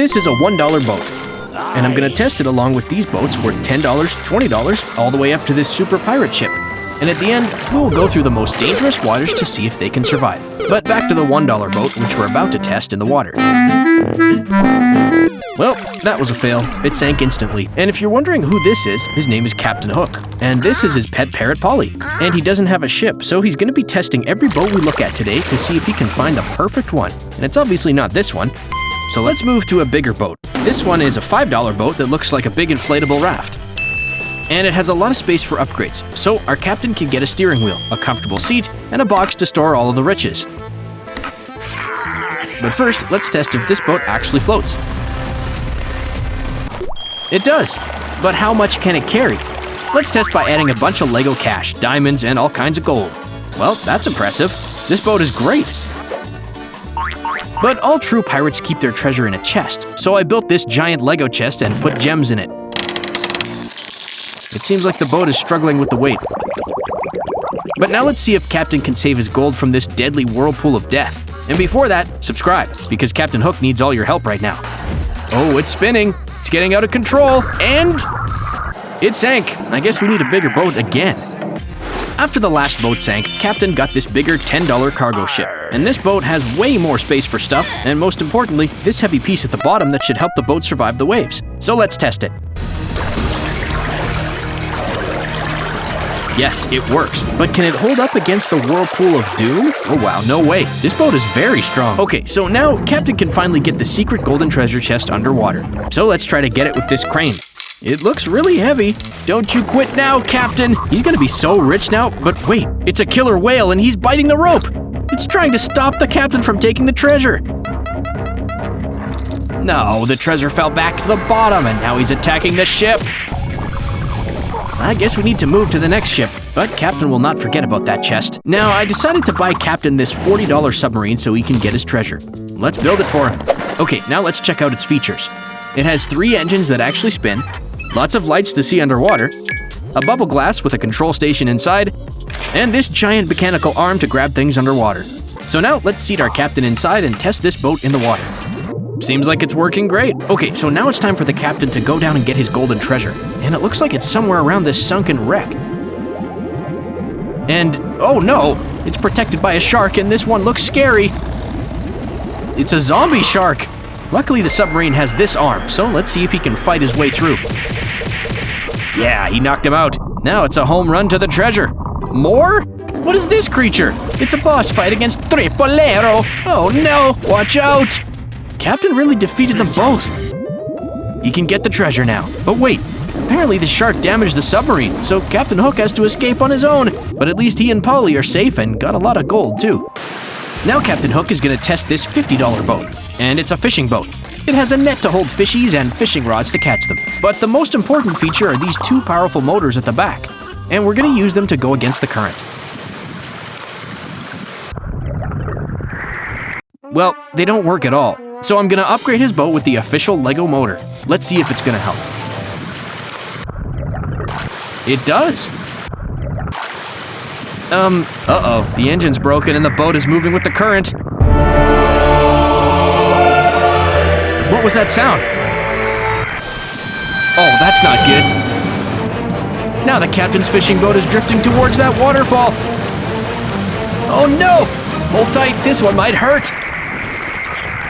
this is a $1 boat. And I'm gonna test it along with these boats worth $10, $20, all the way up to this super pirate ship. And at the end, we will go through the most dangerous waters to see if they can survive. But back to the $1 boat, which we're about to test in the water. Well, that was a fail. It sank instantly. And if you're wondering who this is, his name is Captain Hook. And this is his pet parrot, Polly. And he doesn't have a ship, so he's gonna be testing every boat we look at today to see if he can find the perfect one. And it's obviously not this one. So let's move to a bigger boat. This one is a $5 boat that looks like a big inflatable raft. And it has a lot of space for upgrades, so our captain can get a steering wheel, a comfortable seat, and a box to store all of the riches. But first, let's test if this boat actually floats. It does, but how much can it carry? Let's test by adding a bunch of Lego cash, diamonds, and all kinds of gold. Well, that's impressive. This boat is great. But all true pirates keep their treasure in a chest, so I built this giant Lego chest and put gems in it. It seems like the boat is struggling with the weight. But now let's see if Captain can save his gold from this deadly whirlpool of death. And before that, subscribe, because Captain Hook needs all your help right now. Oh, it's spinning. It's getting out of control, and it sank. I guess we need a bigger boat again. After the last boat sank, Captain got this bigger $10 cargo ship. And this boat has way more space for stuff, and most importantly, this heavy piece at the bottom that should help the boat survive the waves. So let's test it. Yes, it works, but can it hold up against the whirlpool of doom? Oh wow, no way. This boat is very strong. Okay, so now Captain can finally get the secret golden treasure chest underwater. So let's try to get it with this crane. It looks really heavy. Don't you quit now, Captain. He's gonna be so rich now, but wait, it's a killer whale and he's biting the rope. It's trying to stop the captain from taking the treasure. No, the treasure fell back to the bottom and now he's attacking the ship. I guess we need to move to the next ship, but Captain will not forget about that chest. Now, I decided to buy Captain this $40 submarine so he can get his treasure. Let's build it for him. Okay, now let's check out its features. It has 3 engines that actually spin, lots of lights to see underwater, a bubble glass with a control station inside, and this giant mechanical arm to grab things underwater. So now let's seat our Captain inside and test this boat in the water. Seems like it's working great. Okay, so now it's time for the captain to go down and get his golden treasure. And it looks like it's somewhere around this sunken wreck. And, oh no, it's protected by a shark and this one looks scary. It's a zombie shark. Luckily the submarine has this arm, so let's see if he can fight his way through. Yeah, he knocked him out. Now it's a home run to the treasure. More? What is this creature? It's a boss fight against Tripolero. Oh no, watch out. Captain really defeated them both. He can get the treasure now. But wait, apparently the shark damaged the submarine, so Captain Hook has to escape on his own. But at least he and Polly are safe and got a lot of gold too. Now Captain Hook is gonna test this $50 boat. And it's a fishing boat. It has a net to hold fishies and fishing rods to catch them. But the most important feature are these 2 powerful motors at the back. And we're gonna use them to go against the current. Well, they don't work at all. So I'm gonna upgrade his boat with the official Lego motor. Let's see if it's gonna help. It does. Uh-oh, the engine's broken and the boat is moving with the current. What was that sound? Oh, that's not good. Now the captain's fishing boat is drifting towards that waterfall. Oh no! Hold tight, this one might hurt.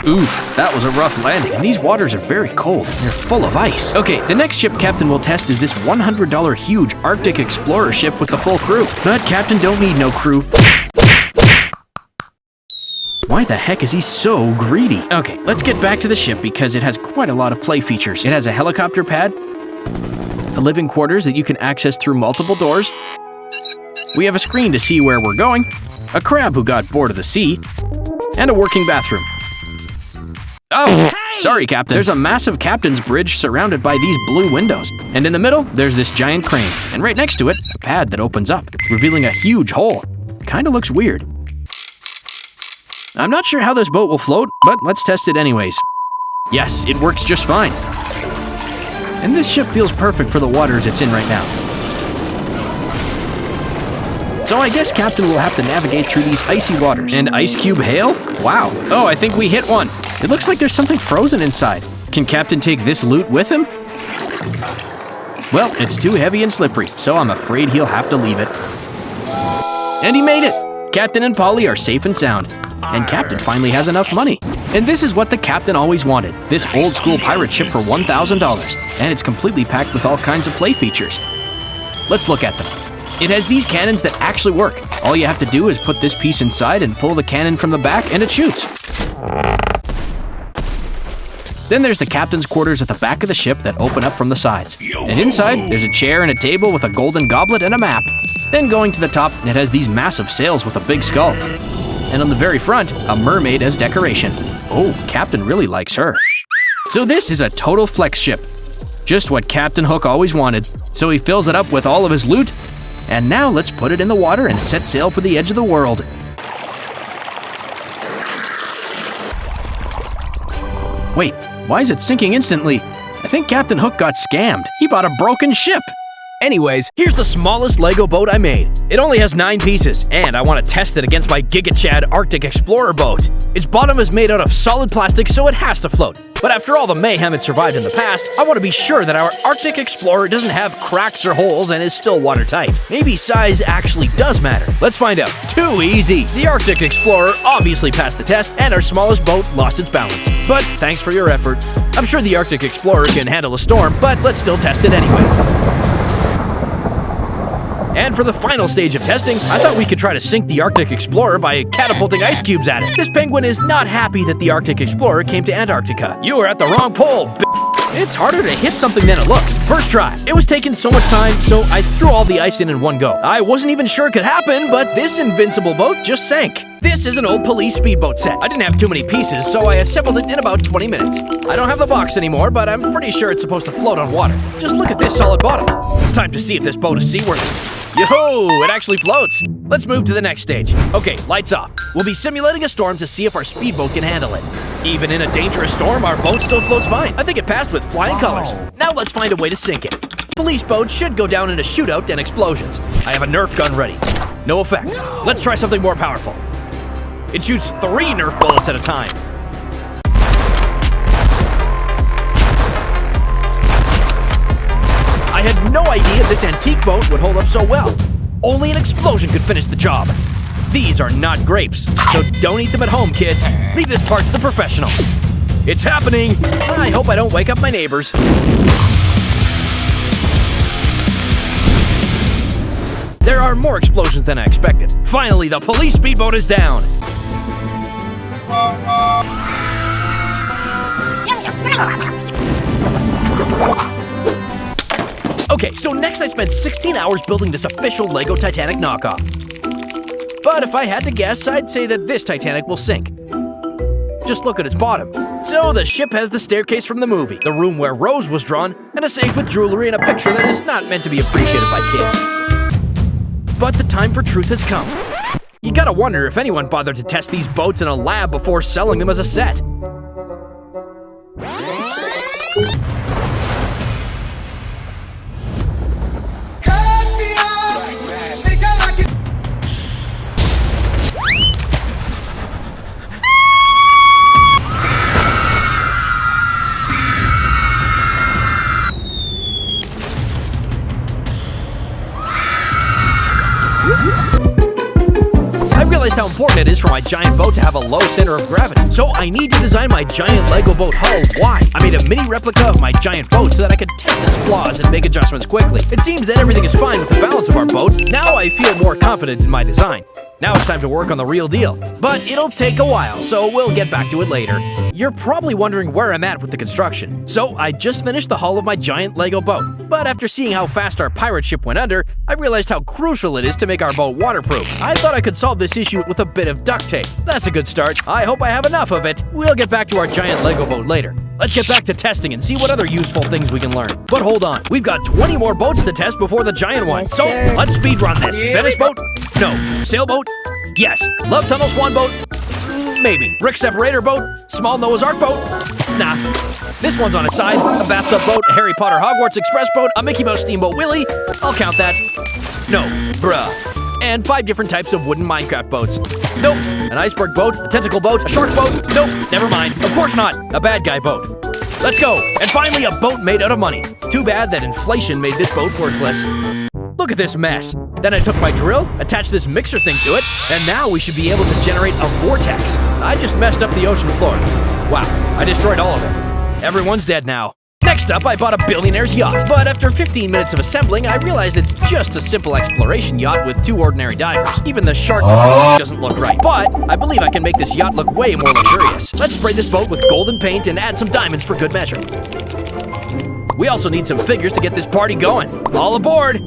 Oof, that was a rough landing, and these waters are very cold. They're full of ice. Okay, the next ship Captain will test is this $100 huge Arctic Explorer ship with the full crew. But Captain don't need no crew. Why the heck is he so greedy? Okay, let's get back to the ship because it has quite a lot of play features. It has a helicopter pad, a living quarters that you can access through multiple doors. We have a screen to see where we're going, a crab who got bored of the sea, and a working bathroom. Oh, sorry, Captain. There's a massive captain's bridge surrounded by these blue windows. And in the middle, there's this giant crane. And right next to it, a pad that opens up, revealing a huge hole. Kinda looks weird. I'm not sure how this boat will float, but let's test it anyways. Yes, it works just fine. And this ship feels perfect for the waters it's in right now. So I guess Captain will have to navigate through these icy waters. And ice cube hail? Wow. Oh, I think we hit one. It looks like there's something frozen inside. Can Captain take this loot with him? Well, it's too heavy and slippery, so I'm afraid he'll have to leave it. And he made it! Captain and Polly are safe and sound. And Captain finally has enough money. And this is what the Captain always wanted, this old-school pirate ship for $1,000. And it's completely packed with all kinds of play features. Let's look at them. It has these cannons that actually work. All you have to do is put this piece inside and pull the cannon from the back and it shoots. Then there's the captain's quarters at the back of the ship that open up from the sides. And inside, there's a chair and a table with a golden goblet and a map. Then going to the top, it has these massive sails with a big skull. And on the very front, a mermaid as decoration. Oh, Captain really likes her. So this is a total flex ship. Just what Captain Hook always wanted. So he fills it up with all of his loot. And now let's put it in the water and set sail for the edge of the world. Wait, why is it sinking instantly? I think Captain Hook got scammed. He bought a broken ship. Anyways, here's the smallest Lego boat I made. It only has 9 pieces, and I want to test it against my Giga Chad Arctic Explorer boat. Its bottom is made out of solid plastic, so it has to float. But after all the mayhem it survived in the past, I want to be sure that our Arctic Explorer doesn't have cracks or holes and is still watertight. Maybe size actually does matter. Let's find out. Too easy! The Arctic Explorer obviously passed the test, and our smallest boat lost its balance. But thanks for your effort. I'm sure the Arctic Explorer can handle a storm, but let's still test it anyway. And for the final stage of testing, I thought we could try to sink the Arctic Explorer by catapulting ice cubes at it. This penguin is not happy that the Arctic Explorer came to Antarctica. You were at the wrong pole, It's harder to hit something than it looks. First try. It was taking so much time, so I threw all the ice in one go. I wasn't even sure it could happen, but this invincible boat just sank. This is an old police speedboat set. I didn't have too many pieces, so I assembled it in about 20 minutes. I don't have the box anymore, but I'm pretty sure it's supposed to float on water. Just look at this solid bottom. It's time to see if this boat is seaworthy. Yo, it actually floats. Let's move to the next stage. Okay, lights off. We'll be simulating a storm to see if our speedboat can handle it. Even in a dangerous storm, our boat still floats fine. I think it passed with flying colors. Now let's find a way to sink it. Police boats should go down in a shootout and explosions. I have a Nerf gun ready. No effect. Let's try something more powerful. It shoots 3 Nerf bullets at a time. I had no idea this antique boat would hold up so well. Only an explosion could finish the job. These are not grapes, so don't eat them at home, kids. Leave this part to the professionals. It's happening. I hope I don't wake up my neighbors. There are more explosions than I expected. Finally, the police speedboat is down. Okay, so next I spent 16 hours building this official Lego Titanic knockoff. But if I had to guess, I'd say that this Titanic will sink. Just look at its bottom. So the ship has the staircase from the movie, the room where Rose was drawn, and a safe with jewelry and a picture that is not meant to be appreciated by kids. But the time for truth has come. You gotta wonder if anyone bothered to test these boats in a lab before selling them as a set. How important it is for my giant boat to have a low center of gravity. So I need to design my giant Lego boat hull wide. I made a mini replica of my giant boat so that I could test its flaws and make adjustments quickly. It seems that everything is fine with the balance of our boat. Now I feel more confident in my design. Now it's time to work on the real deal. But it'll take a while, so we'll get back to it later. You're probably wondering where I'm at with the construction. So I just finished the hull of my giant Lego boat. But after seeing how fast our pirate ship went under, I realized how crucial it is to make our boat waterproof. I thought I could solve this issue with a bit of duct tape. That's a good start. I hope I have enough of it. We'll get back to our giant Lego boat later. Let's get back to testing and see what other useful things we can learn. But hold on, we've got 20 more boats to test before the giant one. So let's speedrun this. Venice boat? No. Sailboat? Yes. Love tunnel swan boat? Maybe. Brick separator boat? Small Noah's Ark boat? Nah. This one's on its side. A bathtub boat, a Harry Potter Hogwarts Express boat, a Mickey Mouse Steamboat Willie. I'll count that. No. Bruh. And 5 different types of wooden Minecraft boats. Nope. An iceberg boat, a tentacle boat, a shark boat. Nope. Never mind. Of course not. A bad guy boat. Let's go! And finally, a boat made out of money. Too bad that inflation made this boat worthless. Look at this mess. Then I took my drill, attached this mixer thing to it, and now we should be able to generate a vortex. I just messed up the ocean floor. Wow, I destroyed all of it. Everyone's dead now. Next up, I bought a billionaire's yacht, but after 15 minutes of assembling, I realized it's just a simple exploration yacht with 2 ordinary divers. Even the shark doesn't look right, but I believe I can make this yacht look way more luxurious. Let's spray this boat with golden paint and add some diamonds for good measure. We also need some figures to get this party going. All aboard!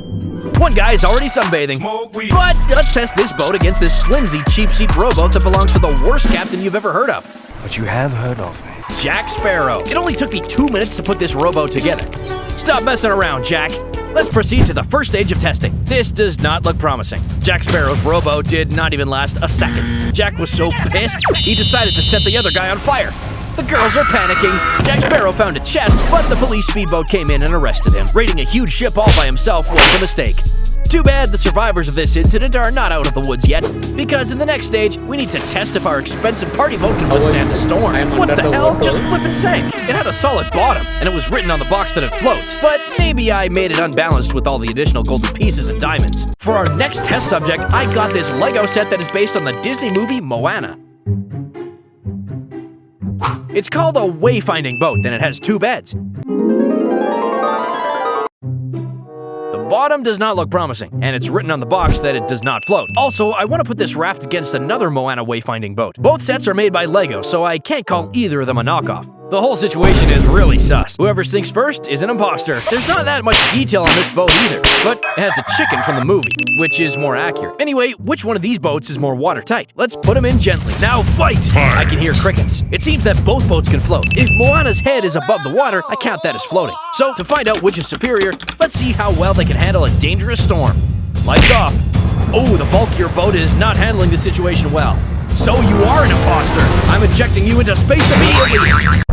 One guy is already sunbathing. But let's test this boat against this flimsy cheap-seat rowboat that belongs to the worst captain you've ever heard of. But you have heard of me. Jack Sparrow. It only took me 2 minutes to put this rowboat together. Stop messing around, Jack. Let's proceed to the first stage of testing. This does not look promising. Jack Sparrow's rowboat did not even last a second. Jack was so pissed, he decided to set the other guy on fire. The girls are panicking. Jack Sparrow found a chest, but the police speedboat came in and arrested him. Raiding a huge ship all by himself was a mistake. Too bad the survivors of this incident are not out of the woods yet, because in the next stage, we need to test if our expensive party boat can withstand a storm. What the hell? Just flippin' sank. It had a solid bottom, and it was written on the box that it floats, but maybe I made it unbalanced with all the additional golden pieces and diamonds. For our next test subject, I got this Lego set that is based on the Disney movie Moana. It's called a wayfinding boat, and it has 2 beds. The bottom does not look promising, and it's written on the box that it does not float. Also, I want to put this raft against another Moana wayfinding boat. Both sets are made by Lego, so I can't call either of them a knockoff. The whole situation is really sus. Whoever sinks first is an imposter. There's not that much detail on this boat either, but it has a chicken from the movie, which is more accurate. Anyway, which one of these boats is more watertight? Let's put them in gently. Now fight! I can hear crickets. It seems that both boats can float. If Moana's head is above the water, I count that as floating. So to find out which is superior, let's see how well they can handle a dangerous storm. Lights off. Oh, the bulkier boat is not handling the situation well. So you are an imposter. I'm ejecting you into space immediately.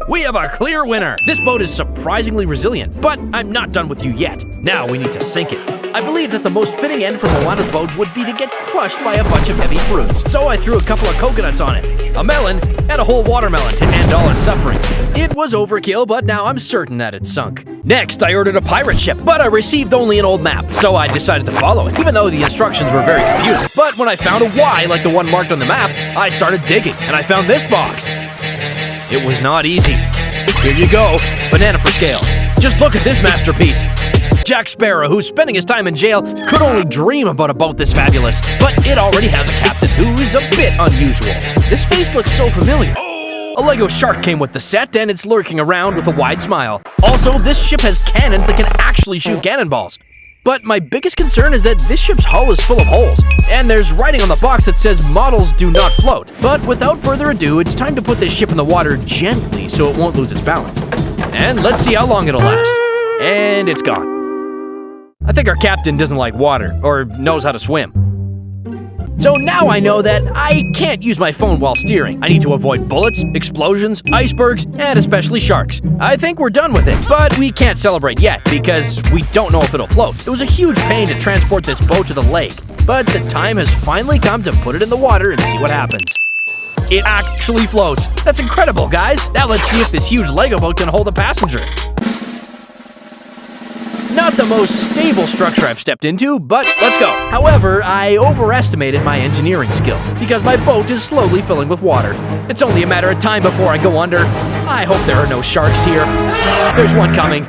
We have a clear winner! This boat is surprisingly resilient, but I'm not done with you yet. Now we need to sink it. I believe that the most fitting end for Moana's boat would be to get crushed by a bunch of heavy fruits. So I threw a couple of coconuts on it, a melon, and a whole watermelon to end all its suffering. It was overkill, but now I'm certain that it sunk. Next, I ordered a pirate ship, but I received only an old map, so I decided to follow it, even though the instructions were very confusing. But when I found a Y like the one marked on the map, I started digging, and I found this box. It was not easy. Here you go, banana for scale. Just look at this masterpiece. Jack Sparrow, who's spending his time in jail, could only dream about a boat this fabulous, but it already has a captain who is a bit unusual. This face looks so familiar. A Lego shark came with the set, and it's lurking around with a wide smile. Also, this ship has cannons that can actually shoot cannonballs. But my biggest concern is that this ship's hull is full of holes, and there's writing on the box that says models do not float. But without further ado, it's time to put this ship in the water gently so it won't lose its balance. And let's see how long it'll last. And it's gone. I think our captain doesn't like water, or knows how to swim. So now I know that I can't use my phone while steering. I need to avoid bullets, explosions, icebergs, and especially sharks. I think we're done with it, but we can't celebrate yet because we don't know if it'll float. It was a huge pain to transport this boat to the lake, but the time has finally come to put it in the water and see what happens. It actually floats. That's incredible, guys. Now let's see if this huge Lego boat can hold a passenger. Not the most stable structure I've stepped into, but let's go. However, I overestimated my engineering skills because my boat is slowly filling with water. It's only a matter of time before I go under. I hope there are no sharks here. There's one coming.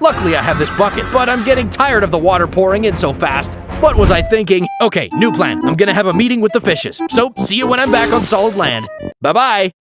Luckily, I have this bucket, but I'm getting tired of the water pouring in so fast. What was I thinking? Okay, new plan. I'm gonna have a meeting with the fishes. So, see you when I'm back on solid land. Bye-bye.